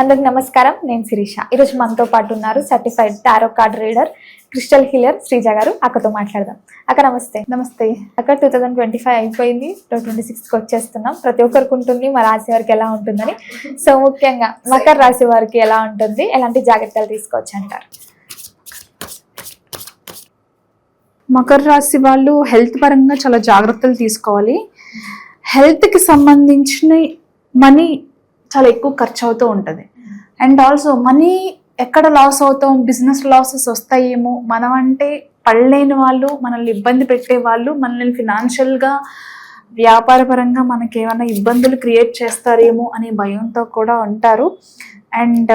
అందరికి నమస్కారం. నేను శిరీష. ఈరోజు మనతో పాటు ఉన్నారు certified tarot card reader, crystal healer Sreeja గారు. అక్కతో మాట్లాడదాం. అక్క నమస్తే. నమస్తే అక్క. 2025 అయిపోయింది, 2026కి వచ్చేస్తున్నాం. ప్రతి ఒక్కరికి ఉంటుంది మా రాశి వారికి ఎలా ఉంటుందని. సో ముఖ్యంగా మకర రాశి వారికి ఎలా ఉంటుంది, ఎలాంటి జాగ్రత్తలు తీసుకోవచ్చు అంటారు? మకర రాశి వాళ్ళు హెల్త్ పరంగా చాలా జాగ్రత్తలు తీసుకోవాలి. హెల్త్కి సంబంధించిన మనీ చాలా ఎక్కువ ఖర్చు అవుతూ ఉంటుంది. అండ్ ఆల్సో మనీ ఎక్కడ లాస్ అవుతాం, బిజినెస్ లాసెస్ వస్తాయేమో, మనం అంటే పడలేని వాళ్ళు, మనల్ని ఇబ్బంది పెట్టే వాళ్ళు మనల్ని ఫినాన్షియల్గా వ్యాపారపరంగా మనకి ఏమైనా ఇబ్బందులు క్రియేట్ చేస్తారేమో అనే భయంతో కూడా ఉంటారు. అండ్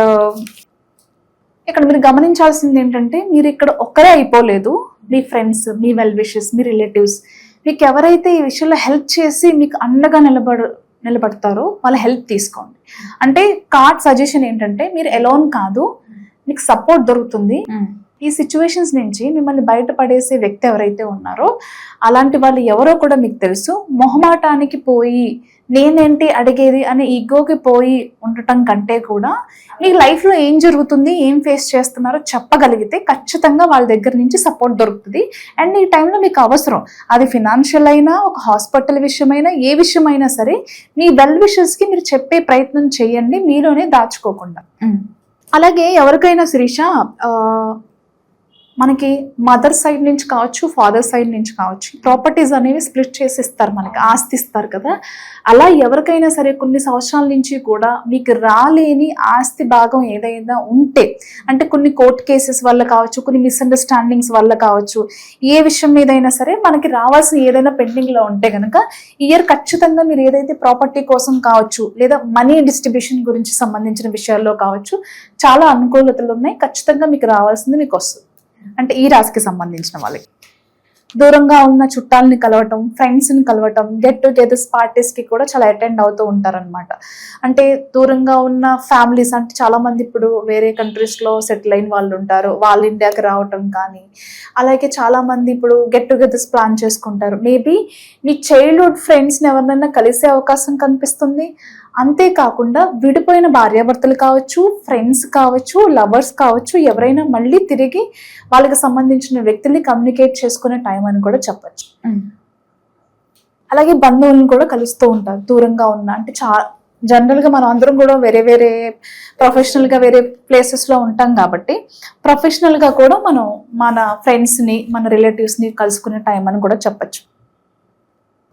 ఇక్కడ మీరు గమనించాల్సింది ఏంటంటే, మీరు ఇక్కడ ఒక్కరే అయిపోలేదు. మీ ఫ్రెండ్స్, మీ వెల్ విషెస్, మీ రిలేటివ్స్, మీకు ఎవరైతే ఈ విషయంలో హెల్ప్ చేసి మీకు అండగా నిలబడతారో వాళ్ళ హెల్ప్ తీసుకోండి. అంటే కార్డ్ సజెషన్ ఏంటంటే, మీరు ఎలోన్ కాదు, మీకు సపోర్ట్ దొరుకుతుంది. ఈ సిచ్యువేషన్స్ నుంచి మిమ్మల్ని బయటపడేసే వ్యక్తి ఎవరైతే ఉన్నారో అలాంటి వాళ్ళు ఎవరో కూడా మీకు తెలుసు. మొహమాటానికి పోయి నేనేంటి అడిగేది అనే ఈగోకి పోయి ఉండటం కంటే కూడా మీ లైఫ్లో ఏం జరుగుతుంది, ఏం ఫేస్ చేస్తున్నారో చెప్పగలిగితే ఖచ్చితంగా వాళ్ళ దగ్గర నుంచి సపోర్ట్ దొరుకుతుంది. అండ్ ఈ టైంలో మీకు అవసరం, అది ఫినాన్షియల్ అయినా, ఒక హాస్పిటల్ విషయమైనా, ఏ విషయమైనా సరే మీ వెల్ విషెస్కి మీరు చెప్పే ప్రయత్నం చేయండి, మీలోనే దాచుకోకుండా. అలాగే ఎవరికైనా శిరీష, మనకి మదర్ సైడ్ నుంచి కావచ్చు, ఫాదర్ సైడ్ నుంచి కావచ్చు, ప్రాపర్టీస్ అనేవి స్ప్లిట్ చేసి ఇస్తారు, మనకి ఆస్తి ఇస్తారు కదా. అలా ఎవరికైనా సరే కొన్ని సంవత్సరాల నుంచి కూడా మీకు రాలేని ఆస్తి భాగం ఏదైనా ఉంటే, అంటే కొన్ని కోర్టు కేసెస్ వల్ల కావచ్చు, కొన్ని మిస్అండర్స్టాండింగ్స్ వల్ల కావచ్చు, ఏ విషయం మీదైనా సరే మనకి రావాల్సిన ఏదైనా పెండింగ్లో ఉంటే కనుక ఇయర్ ఖచ్చితంగా మీరు ఏదైతే ప్రాపర్టీ కోసం కావచ్చు, లేదా మనీ డిస్ట్రిబ్యూషన్ గురించి సంబంధించిన విషయాల్లో కావచ్చు, చాలా అనుకూలతలు ఉన్నాయి. ఖచ్చితంగా మీకు రావాల్సింది మీకు వస్తుంది. అంటే ఈ రాశికి సంబంధించిన వాళ్ళకి దూరంగా ఉన్న చుట్టాలని కలవటం, ఫ్రెండ్స్ని కలవటం, గెట్ టుగెదర్స్ పార్టీస్కి కూడా చాలా అటెండ్ అవుతూ ఉంటారనమాట. అంటే దూరంగా ఉన్న ఫ్యామిలీస్, అంటే చాలామంది ఇప్పుడు వేరే కంట్రీస్లో సెటిల్ అయిన వాళ్ళు ఉంటారు, వాళ్ళ ఇండియాకి రావటం కానీ, అలాగే చాలామంది ఇప్పుడు గెట్ టుగెదర్స్ ప్లాన్ చేసుకుంటారు. మేబీ మీ చైల్డ్హుడ్ ఫ్రెండ్స్ని ఎవరినైనా కలిసే అవకాశం కనిపిస్తుంది. అంతేకాకుండా విడిపోయిన భార్యాభర్తలు కావచ్చు, ఫ్రెండ్స్ కావచ్చు, లవర్స్ కావచ్చు, ఎవరైనా మళ్ళీ తిరిగి వాళ్ళకి సంబంధించిన వ్యక్తుల్ని కమ్యూనికేట్ చేసుకునే టైం అని కూడా చెప్పచ్చు. అలాగే బంధువులను కూడా కలుస్తూ ఉంటారు దూరంగా ఉన్న. అంటే జనరల్గా మనం అందరం కూడా వేరే వేరే ప్రొఫెషనల్గా వేరే ప్లేసెస్లో ఉంటాం కాబట్టి ప్రొఫెషనల్గా కూడా మనం మన ఫ్రెండ్స్ని, మన రిలేటివ్స్ని కలుసుకునే టైం అని కూడా చెప్పచ్చు.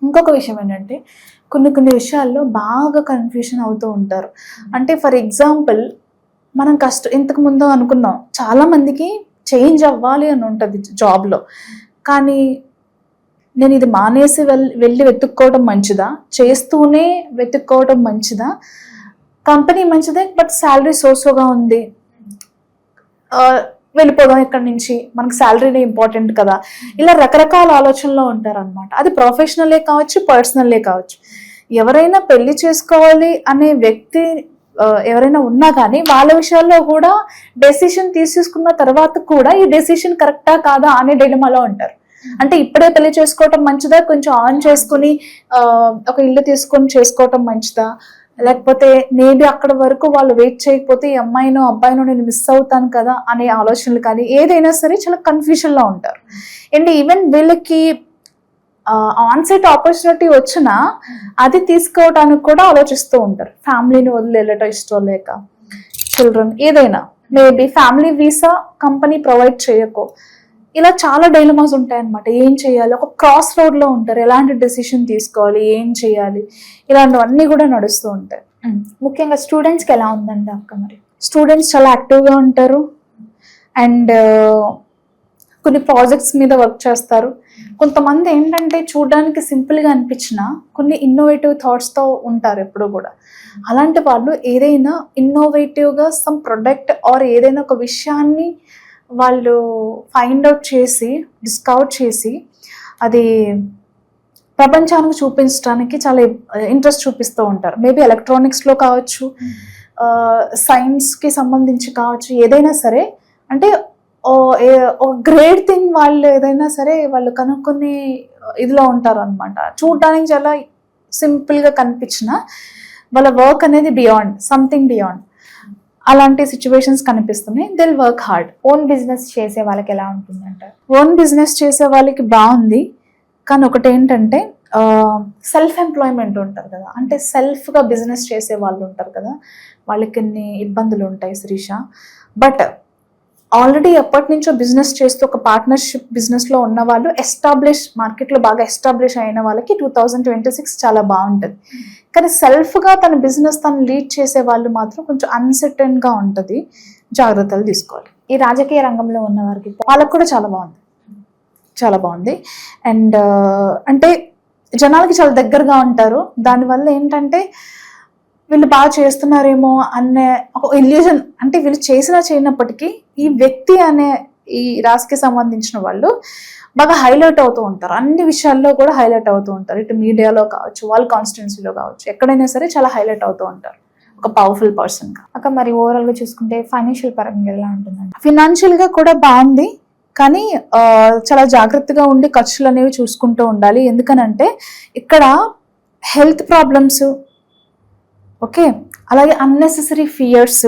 ఇంకొక విషయం ఏంటంటే, కొన్ని విషయాల్లో బాగా కన్ఫ్యూషన్ అవుతూ ఉంటారు. అంటే ఫర్ ఎగ్జాంపుల్, మనం ఇంతకు ముందు అనుకున్నాం, చాలామందికి చేంజ్ అవ్వాలి అని ఉంటుంది జాబ్లో, కానీ నేను ఇది మానేసి వెళ్ళి వెతుక్కోవడం మంచిదా, చేస్తూనే వెతుక్కోవడం మంచిదా, కంపెనీ మంచిదే బట్ శాలరీ సోసోగా ఉంది, వెళ్ళిపోదాం ఇక్కడి నుంచి, మనకు శాలరీనే ఇంపార్టెంట్ కదా, ఇలా రకరకాల ఆలోచనలో ఉంటారనమాట. అది ప్రొఫెషనలే కావచ్చు, పర్సనల్లే కావచ్చు. ఎవరైనా పెళ్లి చేసుకోవాలి అనే వ్యక్తి ఎవరైనా ఉన్నా కానీ వాళ్ళ విషయాల్లో కూడా డెసిషన్ తీసుకున్న తర్వాత కూడా ఈ డెసిషన్ కరెక్టా కాదా అనే డైలమాలో ఉంటారు. అంటే ఇప్పుడే పెళ్లి చేసుకోవటం మంచిదా, కొంచెం ఆన్ చేసుకుని ఒక ఇల్లు తీసుకొని చేసుకోవటం మంచిదా, లేకపోతే మేబీ అక్కడ వరకు వాళ్ళు వెయిట్ చేయకపోతే ఈ అమ్మాయినో అబ్బాయినో నేను మిస్ అవుతాను కదా అనే ఆలోచనలు కానీ, ఏదైనా సరే చాలా కన్ఫ్యూజన్లో ఉంటారు. అండ్ ఈవెన్ వీళ్ళకి ఆన్సైట్ ఆపర్చునిటీ వచ్చినా అది తీసుకోవడానికి కూడా ఆలోచిస్తూ ఉంటారు. ఫ్యామిలీని వదిలేయటం ఇష్టం లేక, చిల్డ్రన్, ఏదైనా maybe family visa company provide చేయకో, ఇలా చాలా డైలమాస్ ఉంటాయన్నమాట. ఏం చేయాలి, ఒక క్రాస్ రోడ్లో ఉంటారు, ఎలాంటి డెసిషన్ తీసుకోవాలి, ఏం చేయాలి, ఇలాంటివన్నీ కూడా నడుస్తూ ఉంటాయి. ముఖ్యంగా స్టూడెంట్స్కి ఎలా ఉందండి అక్క? మరి స్టూడెంట్స్ చాలా యాక్టివ్గా ఉంటారు. అండ్ కొన్ని ప్రాజెక్ట్స్ మీద వర్క్ చేస్తారు. కొంతమంది ఏంటంటే చూడడానికి సింపుల్గా అనిపించిన కొన్ని ఇన్నోవేటివ్ థాట్స్తో ఉంటారు ఎప్పుడు కూడా. అలాంటి వాళ్ళు ఏదైనా ఇన్నోవేటివ్గా సమ్ ప్రొడక్ట్ ఆర్ ఏదైనా ఒక విషయాన్ని వాళ్ళు ఫైండ్ అవుట్ చేసి, డిస్కవర్ చేసి, అది ప్రపంచానికి చూపించడానికి చాలా ఇంట్రెస్ట్ చూపిస్తూ ఉంటారు. మేబీ ఎలక్ట్రానిక్స్లో కావచ్చు, సైన్స్కి సంబంధించి కావచ్చు, ఏదైనా సరే. అంటే ఒక గ్రేట్ థింగ్ వాళ్ళు ఏదైనా సరే వాళ్ళు కనుక్కునే ఇదిలో ఉంటారు అనమాట. చూడడానికి చాలా సింపుల్గా కనిపించిన వాళ్ళ వర్క్ అనేది బియాండ్, సంథింగ్ బియాండ్. అలాంటి సిచ్యువేషన్స్ కనిపిస్తున్నాయి. దిల్ వర్క్ హార్డ్. ఓన్ బిజినెస్ చేసే వాళ్ళకి ఎలా ఉంటుందంటారు? ఓన్ బిజినెస్ చేసే వాళ్ళకి బాగుంది, కానీ ఒకటి ఏంటంటే సెల్ఫ్ ఎంప్లాయ్మెంట్ ఉంటారు కదా, అంటే సెల్ఫ్గా బిజినెస్ చేసే వాళ్ళు ఉంటారు కదా, వాళ్ళకి కొన్ని ఇబ్బందులు ఉంటాయి శిరీష. బట్ ఆల్రెడీ ఎప్పటి నుంచో బిజినెస్ చేస్తూ ఒక పార్ట్నర్షిప్ బిజినెస్లో ఉన్న వాళ్ళు మార్కెట్లో బాగా ఎస్టాబ్లిష్ అయిన వాళ్ళకి 2026 చాలా బాగుంటుంది. కానీ సెల్ఫ్గా తన బిజినెస్ తను లీడ్ చేసే వాళ్ళు మాత్రం కొంచెం అన్సర్టన్గా ఉంటుంది, జాగ్రత్తలు తీసుకోవాలి. ఈ రాజకీయ రంగంలో ఉన్న వారికి వాళ్ళకు కూడా చాలా బాగుంది. అండ్ అంటే జనాలకి చాలా దగ్గరగా ఉంటారు. దానివల్ల ఏంటంటే వీళ్ళు బాగా చేస్తున్నారేమో అనే ఒక ఇల్యూజన్, అంటే వీళ్ళు చేయనప్పటికీ ఈ వ్యక్తి అనే ఈ రాశికి సంబంధించిన వాళ్ళు బాగా హైలైట్ అవుతూ ఉంటారు. అన్ని విషయాల్లో కూడా హైలైట్ అవుతూ ఉంటారు. ఇటు మీడియాలో కావచ్చు, వాళ్ళ కాన్స్టిట్యున్సీలో కావచ్చు, ఎక్కడైనా సరే చాలా హైలైట్ అవుతూ ఉంటారు ఒక పవర్ఫుల్ పర్సన్గా. అక్క మరి ఓవరాల్గా చూసుకుంటే ఫైనాన్షియల్ పరంగా ఎలా ఉంటుందండి? ఫినాన్షియల్గా కూడా బాగుంది, కానీ చాలా జాగ్రత్తగా ఉండి ఖర్చులు అనేవి చూసుకుంటూ ఉండాలి. ఎందుకనంటే ఇక్కడ హెల్త్ ప్రాబ్లమ్స్, ఓకే, అలాగే అన్నెసెసరీ ఫియర్స్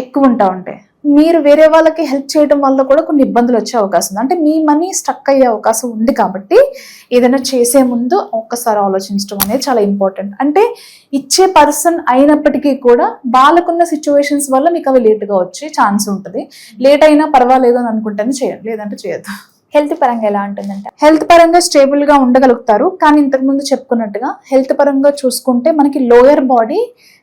ఎక్కువ ఉంటాయి. మీరు వేరే వాళ్ళకి హెల్ప్ చేయడం వల్ల కూడా కొన్ని ఇబ్బందులు వచ్చే అవకాశం ఉంది. అంటే మీ మనీ స్టక్ అయ్యే అవకాశం ఉంది. కాబట్టి ఏదైనా చేసే ముందు ఒక్కసారి ఆలోచించడం అనేది చాలా ఇంపార్టెంట్. అంటే ఇచ్చే పర్సన్ అయినప్పటికీ కూడా వాళ్ళకున్న సిచ్యువేషన్స్ వల్ల మీకు అవి లేట్గా వచ్చే ఛాన్స్ ఉంటుంది. లేట్ అయినా పర్వాలేదు అని అనుకుంటేనే చేయండి, లేదంటే చేయొద్దు. హెల్త్ పరంగా ఎలా ఉంటుందంట? హెల్త్ పరంగా స్టేబుల్గా ఉండగలుగుతారు, కానీ ఇంతకుముందు చెప్పుకున్నట్టుగా హెల్త్ పరంగా చూసుకుంటే మనకి లోయర్ బాడీ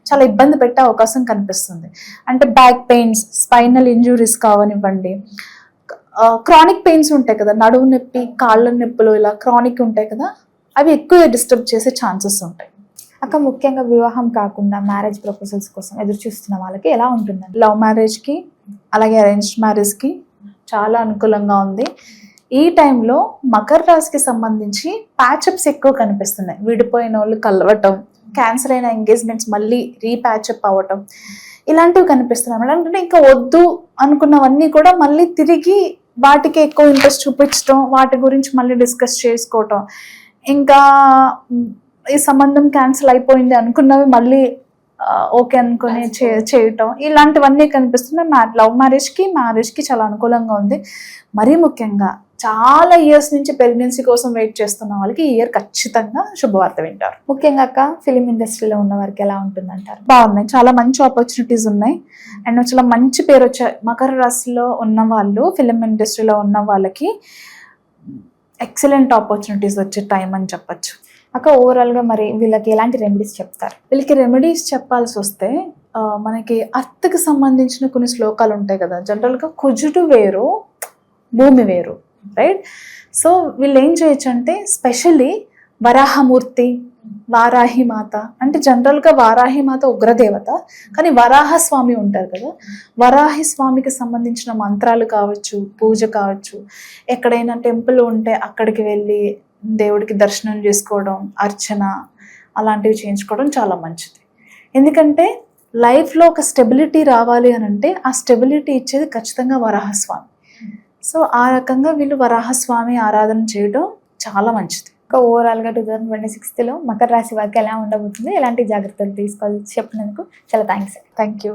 చాలా ఇబ్బంది పెట్టే అవకాశం కనిపిస్తుంది. అంటే బ్యాక్ పెయిన్స్, స్పైనల్ ఇంజురీస్ కావనివ్వండి, క్రానిక్ పెయిన్స్ ఉంటాయి కదా, నడుము నొప్పి, కాళ్ళ నొప్పులు, ఇలా క్రానిక్ ఉంటాయి కదా, అవి ఎక్కువ డిస్టర్బ్ చేసే ఛాన్సెస్ ఉంటాయి. అక్క ముఖ్యంగా వివాహం కాకుండా మ్యారేజ్ ప్రపోజల్స్ కోసం ఎదురు చూస్తున్న వాళ్ళకి ఎలా ఉంటుందండి? లవ్ మ్యారేజ్కి అలాగే అరేంజ్డ్ మ్యారేజ్కి చాలా అనుకూలంగా ఉంది. ఈ టైంలో మకర రాశికి సంబంధించి ప్యాచప్స్ ఎక్కువ కనిపిస్తున్నాయి. విడిపోయిన వాళ్ళు కలవటం, క్యాన్సర్ అయిన ఎంగేజ్మెంట్స్ మళ్ళీ రీప్యాచప్ అవ్వటం, ఇలాంటివి కనిపిస్తున్నాయి. అంటే ఇంకా వద్దు అనుకున్నవన్నీ కూడా మళ్ళీ తిరిగి వాటికి ఎక్కువ ఇంట్రెస్ట్ చూపించడం, వాటి గురించి మళ్ళీ డిస్కస్ చేసుకోవటం, ఇంకా ఈ సంబంధం క్యాన్సిల్ అయిపోయింది అనుకున్నవి మళ్ళీ ఓకే అనుకుని చేయటం, ఇలాంటివన్నీ కనిపిస్తున్నాయి. లవ్ మ్యారేజ్కి చాలా అనుకూలంగా ఉంది. మరీ ముఖ్యంగా చాలా ఇయర్స్ నుంచి ప్రెగ్నెన్సీ కోసం వెయిట్ చేస్తున్న వాళ్ళకి ఈ ఇయర్ ఖచ్చితంగా శుభవార్త వింటారు. ముఖ్యంగా అక్క ఫిలిం ఇండస్ట్రీలో ఉన్న వారికి ఎలా ఉంటుందంటారు? బాగున్నాయి, చాలా మంచి ఆపర్చునిటీస్ ఉన్నాయి. అండ్ చాలా మంచి పేరు వచ్చాయి. మకర రాశిలో ఉన్న వాళ్ళు, ఫిలిం ఇండస్ట్రీలో ఉన్న వాళ్ళకి ఎక్సలెంట్ ఆపర్చునిటీస్ వచ్చే టైం అని చెప్పచ్చు. అక్క ఓవరాల్గా మరి వీళ్ళకి ఎలాంటి రెమెడీస్ చెప్తారు? వీళ్ళకి రెమెడీస్ చెప్పాల్సి వస్తే మనకి అర్త్కి సంబంధించిన కొన్ని శ్లోకాలు ఉంటాయి కదా. జనరల్గా కుజుడు వేరు, భూమి వేరు, రైట్? సో వీళ్ళు ఏం చేయొచ్చు అంటే స్పెషల్లీ వరాహమూర్తి, వారాహి మాత, అంటే జనరల్గా వారాహి మాత ఉగ్రదేవత, కానీ వరాహస్వామి ఉంటారు కదా, వరాహి స్వామికి సంబంధించిన మంత్రాలు కావచ్చు, పూజ కావచ్చు, ఎక్కడైనా టెంపుల్ ఉంటే అక్కడికి వెళ్ళి దేవుడికి దర్శనం చేసుకోవడం, అర్చన అలాంటివి చేయించుకోవడం చాలా మంచిది. ఎందుకంటే లైఫ్లో ఒక స్టెబిలిటీ రావాలి అని అంటే ఆ స్టెబిలిటీ ఇచ్చేది ఖచ్చితంగా వరాహస్వామి. సో ఆ రకంగా వీళ్ళు వరాహస్వామి ఆరాధన చేయడం చాలా మంచిది. ఓవరాల్గా 2026లో మకర రాశి వారికి ఎలా ఉండబోతుంది, ఎలాంటి జాగ్రత్తలు తీసుకోవాలి చెప్పినందుకు చాలా థ్యాంక్స్. Thank you.